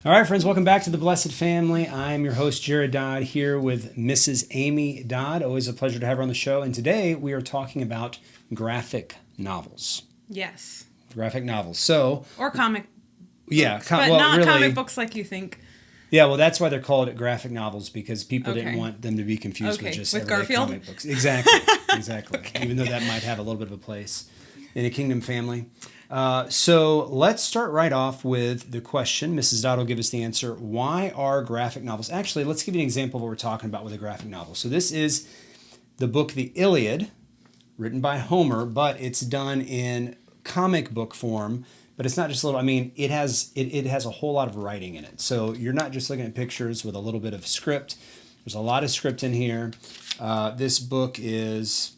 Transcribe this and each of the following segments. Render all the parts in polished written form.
All right, friends, welcome back to the Blessed Family. I'm your host, Jared Dodd, here with Mrs. Amy Dodd. Always a pleasure to have her on the show. And today we are talking about graphic novels. Yes. Graphic novels. So, or comic books, yeah, but well, not really, comic books like you think. Yeah, well, that's why they're called graphic novels, because people didn't want them to be confused with just everyday Garfield? comic books. Exactly. Okay. Even though that might have a little bit of a place in a kingdom family. So let's start right off with the question. Mrs. Dodd will give us the answer. Why are graphic novels? Actually, let's give you an example of what we're talking about with a graphic novel. So this is the book The Iliad, written by Homer, but it's done in comic book form. But it's not just a little. I mean, it has a whole lot of writing in it. So you're not just looking at pictures with a little bit of script. There's a lot of script in here. This book is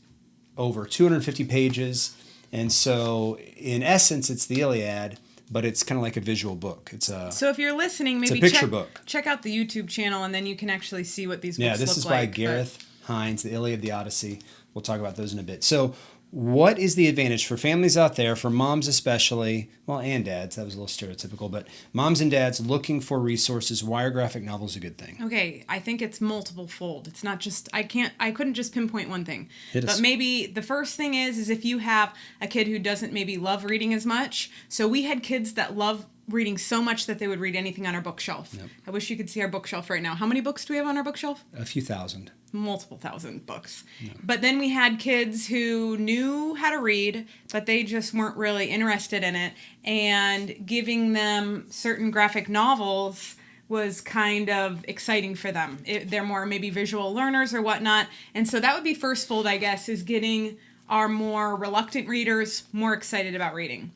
over 250 pages. And so, in essence, it's the Iliad, but it's kind of like a visual book. So if you're listening, maybe check out the YouTube channel, and then you can actually see what these books look like. Yeah, this is by Gareth Hines, The Iliad, The Odyssey. We'll talk about those in a bit. So what is the advantage for families out there, for moms especially, well, and dads, that was a little stereotypical, but moms and dads looking for resources? Why are graphic novels a good thing? Okay, I think it's multiple fold. It's not just, I couldn't just pinpoint one thing. Hit us. But maybe the first thing is if you have a kid who doesn't maybe love reading as much. So we had kids that love reading so much that they would read anything on our bookshelf. Yep. I wish you could see our bookshelf right now. How many books do we have on our bookshelf? A few thousand. Multiple thousand books. Yeah. But then we had kids who knew how to read, but they just weren't really interested in it. And giving them certain graphic novels was kind of exciting for them. They're more maybe visual learners or whatnot. And so that would be first fold, I guess, is getting our more reluctant readers more excited about reading.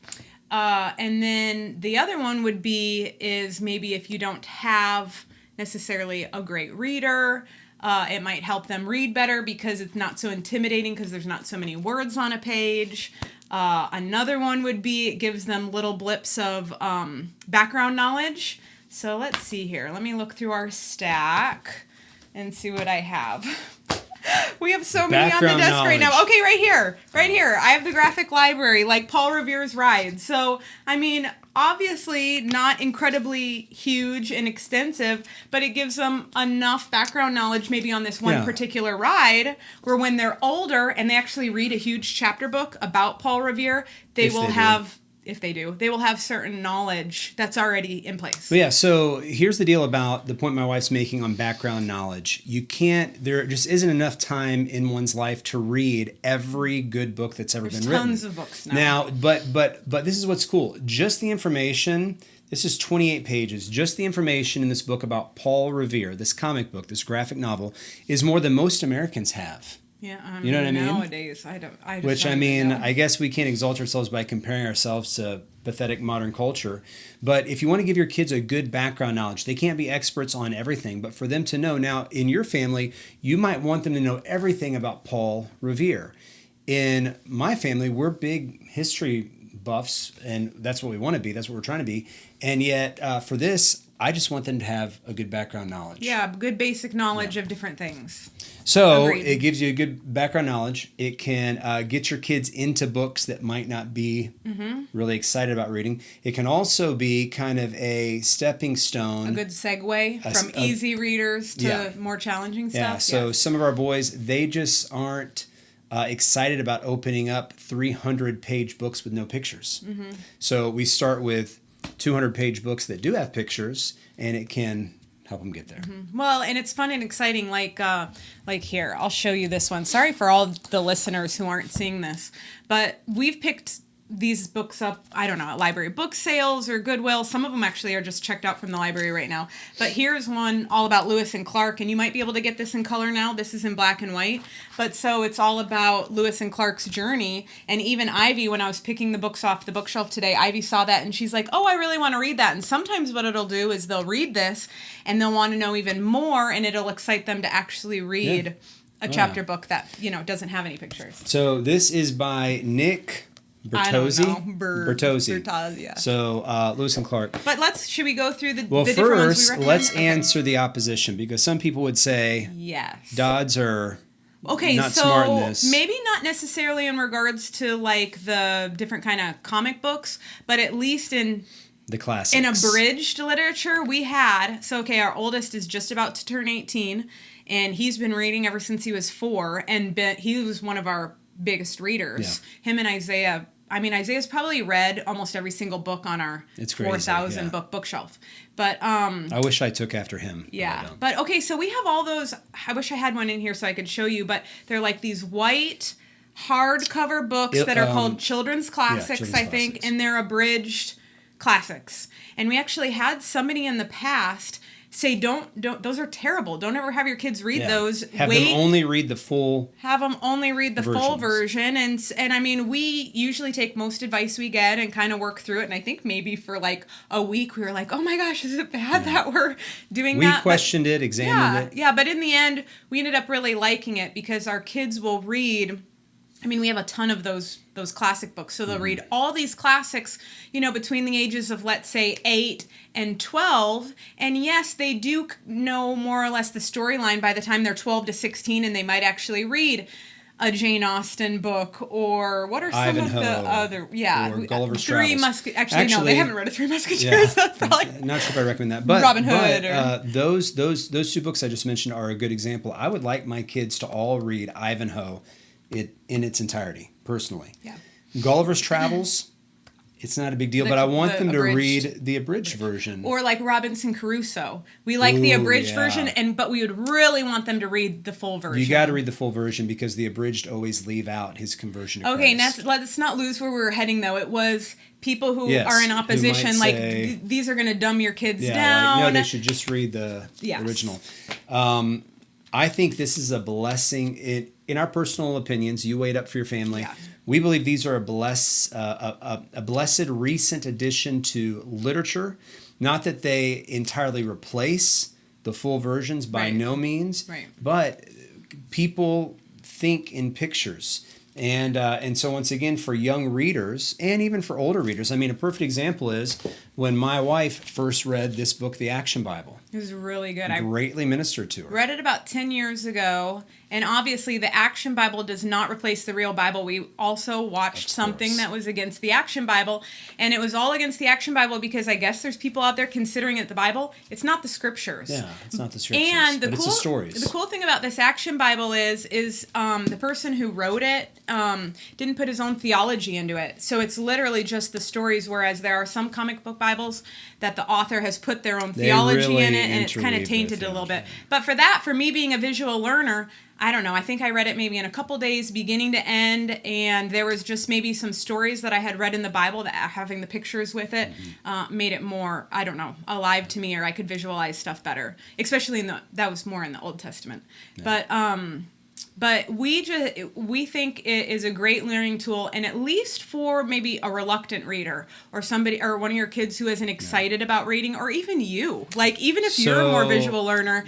And then the other one would be is maybe if you don't have necessarily a great reader, it might help them read better because it's not so intimidating because there's not so many words on a page. Another one would be it gives them little blips of background knowledge. So let's see here. Let me look through our stack and see what I have. We have so many on the desk right now. Okay, right here. I have the graphic library, like Paul Revere's Ride. So, I mean, obviously not incredibly huge and extensive, but it gives them enough background knowledge maybe on this one particular ride where when they're older and they actually read a huge chapter book about Paul Revere, they will have certain knowledge that's already in place. Well, yeah, so here's the deal about the point my wife's making on background knowledge. There just isn't enough time in one's life to read every good book that's ever been written. Tons of books now. But this is what's cool. Just the information, this is 28 pages, just the information in this book about Paul Revere, this comic book, this graphic novel, is more than most Americans have. Yeah, I mean, you know what I mean? Nowadays, I guess we can't exalt ourselves by comparing ourselves to pathetic modern culture. But if you want to give your kids a good background knowledge, they can't be experts on everything, but for them to know. Now, in your family, you might want them to know everything about Paul Revere. In my family, we're big history buffs, and that's what we want to be. That's what we're trying to be. And yet, for this, I just want them to have a good background knowledge. Yeah, good basic knowledge of different things. So it gives you a good background knowledge. It can get your kids into books that might not be really excited about reading. It can also be kind of a stepping stone. A good segue from easy readers to more challenging stuff. Yeah, so some of our boys, they just aren't excited about opening up 300-page books with no pictures. Mm-hmm. So we start with 200-page books that do have pictures, and it can help them get there. Mm-hmm. Well, and it's fun and exciting. Like here, I'll show you this one. Sorry for all the listeners who aren't seeing this, but we've picked these books up, I don't know, at library book sales or Goodwill. Some of them actually are just checked out from the library right now. But here's one all about Lewis and Clark, and you might be able to get this in color now. This is in black and white. But so it's all about Lewis and Clark's journey. And even Ivy, when I was picking the books off the bookshelf today, Ivy saw that and she's like, oh, I really want to read that. And sometimes what it'll do is they'll read this and they'll want to know even more, and it'll excite them to actually read a chapter book that, doesn't have any pictures. So this is by Nick Bertozzi. Bertozzi. Yeah. So Lewis and Clark. But should we go through the Well, different ones we first, recommend? let's answer the opposition, because some people would say Dodds are not smart in this. Maybe not necessarily in regards to like the different kind of comic books, but at least in The classics. In abridged literature, our oldest is just about to turn 18, and he's been reading ever since he was 4, and he was one of our biggest readers. Yeah. Him and Isaiah. I mean, Isaiah's probably read almost every single book on our 4,000 book bookshelf. But I wish I took after him. Yeah. But okay, so we have all those. I wish I had one in here so I could show you. But they're like these white hardcover books that are called children's classics, I think, and they're abridged classics. And we actually had somebody in the past say, don't, those are terrible. Don't ever have your kids read those. Have them only read the full full version. And I mean, we usually take most advice we get and kind of work through it. And I think maybe for like a week, we were like, oh my gosh, is it bad that we're doing that? We questioned it, examined it. Yeah, but in the end, we ended up really liking it because our kids will read. I mean, we have a ton of those classic books. So they'll read all these classics, between the ages of, let's say, 8 and 12. And yes, they do know more or less the storyline by the time they're 12 to 16, and they might actually read a Jane Austen book, or what are some Ivanhoe, of the other, or Gulliver's Three Travels. Actually, no, they haven't read a Three Musketeers. That's probably not sure if I recommend that. But Robin Hood. Those 2 books I just mentioned are a good example. I would like my kids to all read Ivanhoe in its entirety, personally. Yeah. Gulliver's Travels, it's not a big deal, but I want them to read the abridged version. Or like Robinson Crusoe. We like the abridged version, but we would really want them to read the full version. You got to read the full version because the abridged always leave out his conversion to Christ. Okay, let's not lose where we were heading, though. It was people who are in opposition, like, these are going to dumb your kids down. Like, no, they should just read the original. I think this is a blessing. In our personal opinions, you weighed up for your family. Yeah. We believe these are a blessed recent addition to literature. Not that they entirely replace the full versions, by no means. Right. But people think in pictures. And so once again, for young readers and even for older readers, I mean, a perfect example is when my wife first read this book, The Action Bible. It was really good. Greatly ministered to her. Read it about 10 years ago, and obviously the Action Bible does not replace the real Bible. We also watched something that was against the Action Bible, and it was all against the Action Bible because I guess there's people out there considering it the Bible. It's not the scriptures. Yeah, it's not the scriptures, and it's the stories. The cool thing about this Action Bible is the person who wrote it didn't put his own theology into it. So it's literally just the stories, whereas there are some comic book Bibles that the author has put their own theology in it, and it's kind of tainted a little bit. But for me being a visual learner, I don't know, I think I read it maybe in a couple days, beginning to end, and there was just maybe some stories that I had read in the Bible that having the pictures with it made it more, I don't know, alive to me, or I could visualize stuff better, especially that was more in the Old Testament. Yeah. But we think it is a great learning tool, and at least for maybe a reluctant reader or somebody or one of your kids who isn't excited about reading, or even you, like even if you're a more visual learner,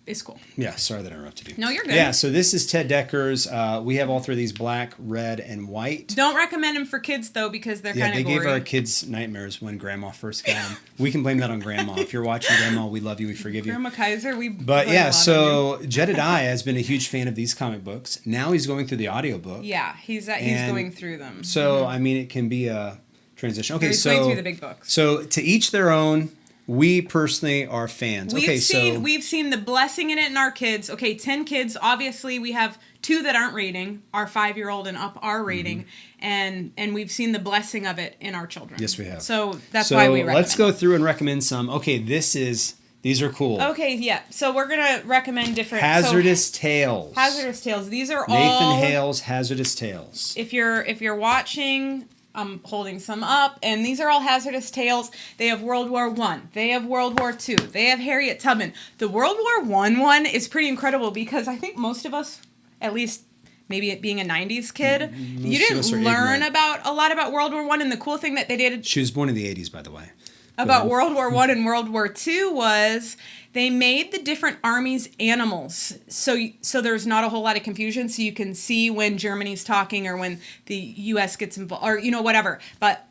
it's cool. Yeah, sorry that I interrupted you. No, you're good. Yeah, so this is Ted Decker's. We have all 3 of these, black, red, and white. Don't recommend them for kids, though, because they're kind of gory. Yeah, they gave our kids nightmares when Grandma first got them. We can blame that on Grandma. If you're watching, Grandma, we love you, we forgive you. Grandma Kaiser, But yeah, so Jedediah has been a huge fan of these comic books. Now he's going through the audiobook. Yeah, he's going through them. So, I mean, it can be a transition. Okay, he's going through the big books. So, to each their own. We personally are fans. We've seen the blessing in it in our kids. Okay, 10 kids. Obviously, we have 2 that aren't reading. Our 5-year-old and up are reading, and we've seen the blessing of it in our children. Yes, we have. So that's why we recommend. Let's go through and recommend some. Okay, these are cool. Okay, yeah. So we're gonna recommend different Hazardous Tales. Hazardous Tales. These are Nathan all Hale's Hazardous Tales. If you're watching. I'm holding some up, and these are all Hazardous Tales. They have World War I. They have World War II. They have Harriet Tubman. The World War I one is pretty incredible because I think most of us, at least maybe it being a 90s kid, you didn't learn a lot about World War I, and the cool thing that they did... She was born in the 80s, by the way. About World War I and World War II was they made the different armies animals. So there's not a whole lot of confusion. So you can see when Germany's talking or when the U.S. gets involved or, whatever. But,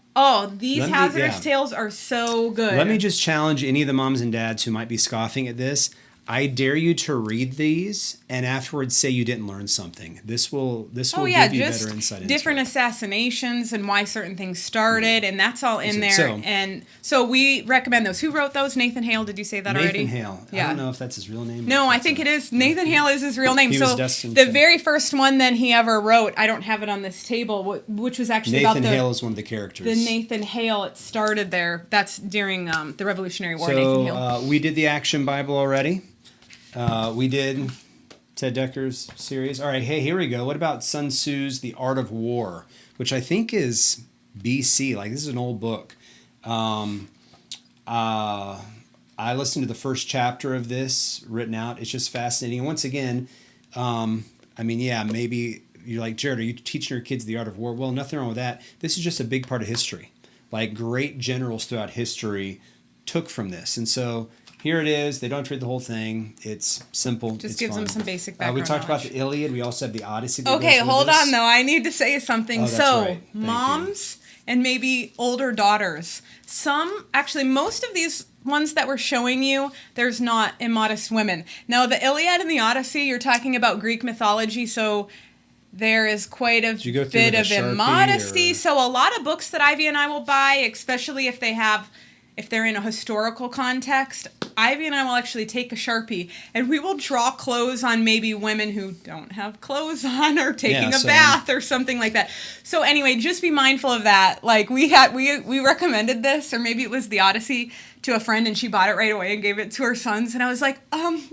these Hazardous Tales are so good. Let me just challenge any of the moms and dads who might be scoffing at this. I dare you to read these and afterwards say you didn't learn something. This will give you better insight into different it. assassinations and why certain things started, and that's all in there. So- And so we recommend those. Who wrote those? Nathan Hale. Did you say that already? Nathan Hale. I Yeah. don't know if that's his real name. No, I think it is. Nathan Hale is his real name. He so was destined the to- very first one then he ever wrote, I don't have it on this table, which was actually Nathan about Hale is one of the characters. the Nathan Hale. It started there. That's during the Revolutionary War. Nathan Hale. We did the Action Bible already. We did Ted Decker's series. All right, hey, here we go. What about Sun Tzu's The Art of War, which I think is BC. Like, this is an old book. I listened to the first chapter of this written out. It's just fascinating. And once again, maybe you're like, Jared, are you teaching your kids the art of war? Well, nothing wrong with that. This is just a big part of history. Like, great generals throughout history took from this. And so here it is. They don't read the whole thing. It's simple. Just it's gives fun. them some basic background We talked knowledge. about the Iliad. We also have the Odyssey. that Okay, goes with hold this. on though. I need to say something. Oh, that's So, right. Thank you. moms and maybe older daughters. Most of these ones that we're showing you, there's not Immodest Women. Now, the Iliad and the Odyssey, you're talking about Greek mythology, so there is quite a you go through bit with of a Sharpie immodesty. or- So a lot of books that Ivy and I will buy, especially if they're in a historical context, Ivy and I will actually take a Sharpie and we will draw clothes on maybe women who don't have clothes on or taking Yeah, a same. bath or something like that. So anyway, just be mindful of that. Like we recommended this, or maybe it was the Odyssey, to a friend and she bought it right away and gave it to her sons. And I was like,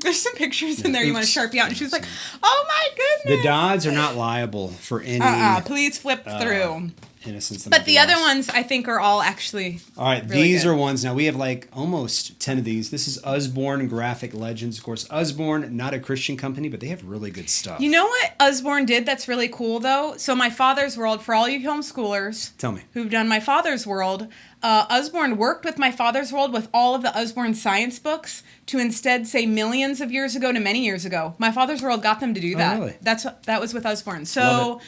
there's some pictures in there you want to Sharpie out. And she was like, oh my goodness. The Dodds are not liable for any Please flip through. innocence. that But might the be other lost. ones I think are all actually All right, really these good. are ones. Now we have like almost 10 of these. This is Usborne Graphic Legends. Of course, Usborne, not a Christian company, but they have really good stuff. You know what Usborne did that's really cool though? So My Father's World, for all you homeschoolers Tell me. who've done My Father's World, Usborne worked with My Father's World with all of the Usborne science books to instead say millions of years ago to many years ago. My Father's World got them to do that. really? That was with Usborne. Love So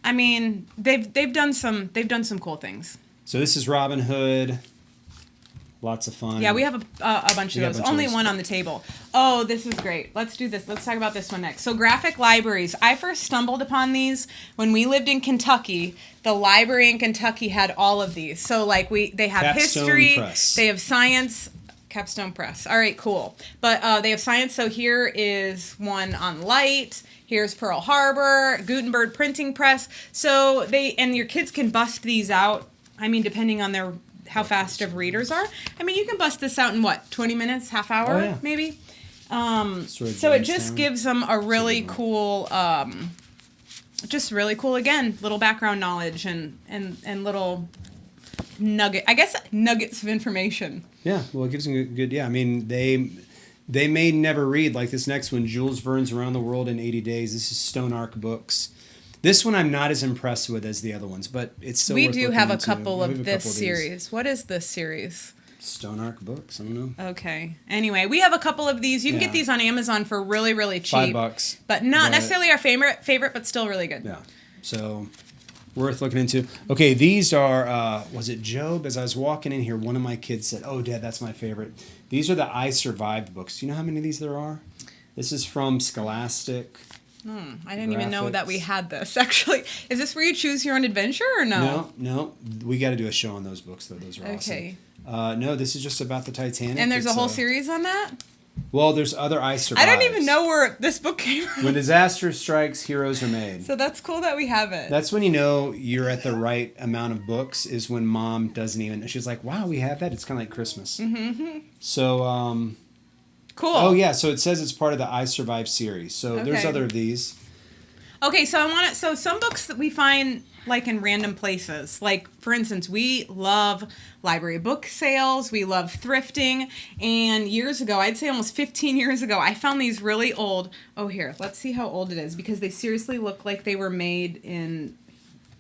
I mean, they've done some cool things. So this is Robin Hood. Lots of fun. Yeah, we have a bunch of We got a those. bunch of Only those. one on the table. Oh, this is great. Let's do this. Let's talk about this one next. So graphic libraries. I first stumbled upon these when we lived in Kentucky. The library in Kentucky had all of these. So like they have Capstone history, Press. they have science. Capstone Press. All right, cool. But they have science. So here is one on light. Here's Pearl Harbor, Gutenberg Printing Press. So your kids can bust these out. I mean, depending on how fast of readers are. I mean, you can bust this out in what, 20 minutes, half hour, Oh, yeah. maybe. Sort of So it Jamestown. just gives them a really cool, again, little background knowledge and little nuggets of information. Yeah, well, it gives them a good. Yeah, I mean, they may never read like this next one, Jules Verne's Around the World in 80 Days. This is Stone Ark Books. This one I'm not as impressed with as the other ones, but it's still We worth do looking have a into. couple We have of a this couple these. series. What is this series? Stone Ark Books. I don't know. Okay. Anyway, we have a couple of these. You can Yeah. get these on Amazon for really, really cheap. $5. But not necessarily our favorite, but still really good. Yeah. So worth looking into. Okay, these are was it Job? As I was walking in here, one of my kids said, "Oh, Dad, that's my favorite." These are the I Survived books. Do you know how many of these there are? This is from Scholastic. I didn't even know that we Graphics. had this, actually. Is this where you choose your own adventure or no? No. We got to do a show on those books, though. Those are Okay. awesome. No, this is just about the Titanic. And there's a It's, whole series on that? Well, there's other I I Survived. don't even know where this book came from. When disaster strikes, heroes are made. So that's cool that we have it. That's when you know you're at the right amount of books, is when Mom doesn't even. She's like, wow, we have that? It's kind of like Christmas. Mm-hmm. So, Cool. oh, yeah. So it says it's part of the I Survived series. So there's Okay. other of these. Okay, so some books that we find like in random places. Like, for instance, we love library book sales, we love thrifting, and years ago, I'd say almost 15 years ago, I found these really old. Oh, here, let's see how old it is, because they seriously look like they were made in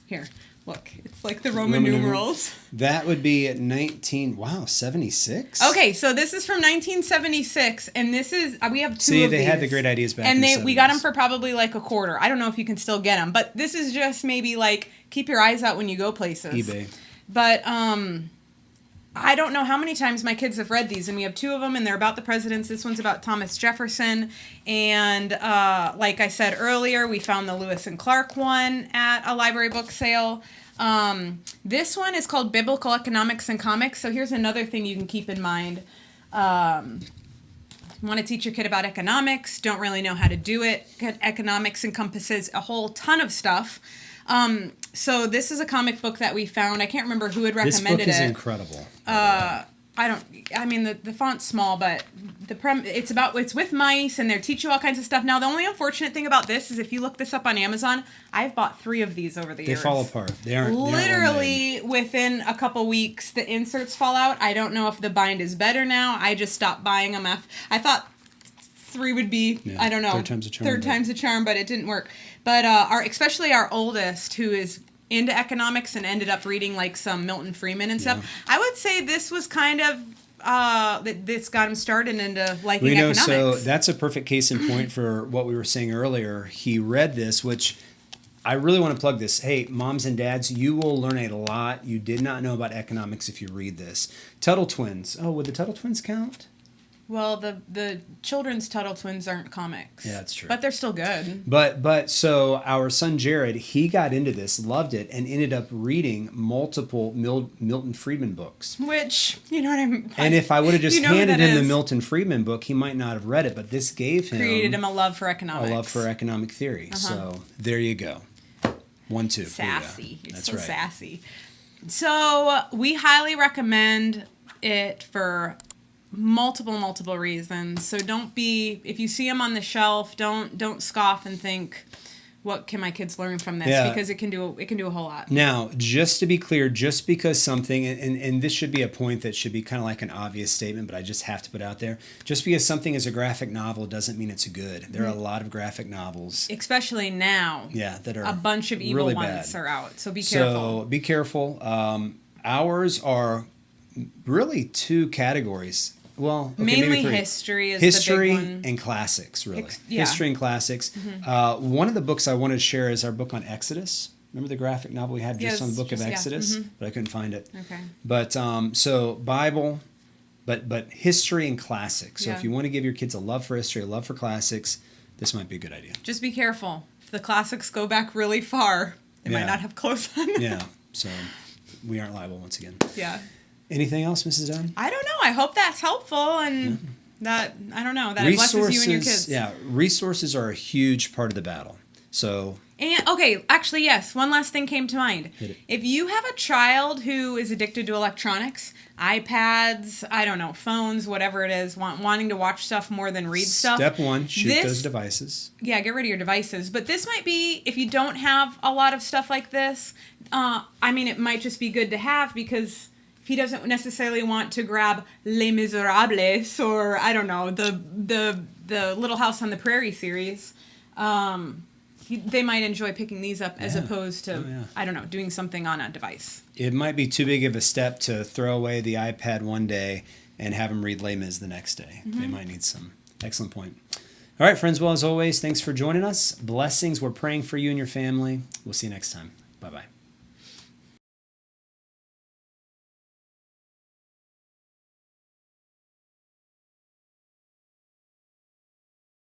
here. Look, it's like the Roman numerals. That would be at 76? Okay, so this is from 1976, and this is we have two See, of they had these. the great ideas back and in the we got 70s. them for probably like a quarter. I don't know if you can still get them, but this is just maybe like keep your eyes out when you go places. eBay. But I don't know how many times my kids have read these, and we have two of them, and they're about the presidents. This one's about Thomas Jefferson, and like I said earlier, we found the Lewis and Clark one at a library book sale. This one is called Biblical Economics and Comics. So here's another thing you can keep in mind. Want to teach your kid about economics, don't really know how to do it. Economics encompasses a whole ton of stuff. So this is a comic book that we found. I can't remember who had recommended it. This book is incredible. The font's small, but it's with mice, and they teach you all kinds of stuff. Now, the only unfortunate thing about this is if you look this up on Amazon, I've bought 3 of these over the years. They fall apart. They aren't Literally within a couple weeks, the inserts fall out. I don't know if the bind is better now. I just stopped buying them. I thought 3 would be, I don't know, third time's a charm. Third time's a charm, but it didn't work. But especially our oldest, who is into economics and ended up reading like some Milton Friedman and stuff, I would say this was kind of this got him started into liking economics. So that's a perfect case in point for what we were saying earlier. He read this, which I really want to plug this. Hey, moms and dads, you will learn a lot you did not know about economics if you read this. Tuttle Twins. Oh, would the Tuttle Twins count? Well, the children's Tuttle Twins aren't comics. Yeah, that's true. But they're still good. But so our son Jared, he got into this, loved it, and ended up reading multiple Milton Friedman books. Which, you know what I mean? And if I would have just handed him the is. Milton Friedman book, he might not have read it. But this gave him... Created him a love for economics. A love for economic theory. So there you go. 1, 2. Sassy. You're That's so right. sassy. So we highly recommend it for multiple reasons. So if you see them on the shelf, don't scoff and think, what can my kids learn from this? Yeah. Because it can do a whole lot. Now, just to be clear, just because something, and this should be a point that should be kind of like an obvious statement, but I just have to put out there, just because something is a graphic novel doesn't mean it's good. There are a lot of graphic novels. Especially now. Yeah, that are a bunch of evil really ones bad. are out. So be careful. So be careful. Ours are really 2 categories. Well, okay, mainly maybe 3. history is history the big one. and classics, really. Yeah. History and classics. One of the books I wanted to share is our book on Exodus. Remember the graphic novel we had just on the book of Exodus? But I couldn't find it. Okay. But so Bible, but history and classics. So if you want to give your kids a love for history, a love for classics, this might be a good idea. Just be careful. If the classics go back really far, they might not have clothes on. Yeah. So we aren't liable once again. Yeah. Anything else, Mrs. Dunn? I don't know. I hope that's helpful and that it blesses you and your kids. Yeah, resources are a huge part of the battle. So And okay, actually yes, one last thing came to mind. Hit it. If you have a child who is addicted to electronics, iPads, I don't know, phones, whatever it is, wanting to watch stuff more than read stuff. Step 1, shoot those devices. Yeah, get rid of your devices. But this might be, if you don't have a lot of stuff like this, it might just be good to have, because if he doesn't necessarily want to grab Les Miserables or, I don't know, the Little House on the Prairie series, they might enjoy picking these up as opposed to, I don't know, doing something on a device. It might be too big of a step to throw away the iPad one day and have them read Les Mis the next day. They might need some. Excellent point. All right, friends. Well, as always, thanks for joining us. Blessings. We're praying for you and your family. We'll see you next time. Bye-bye.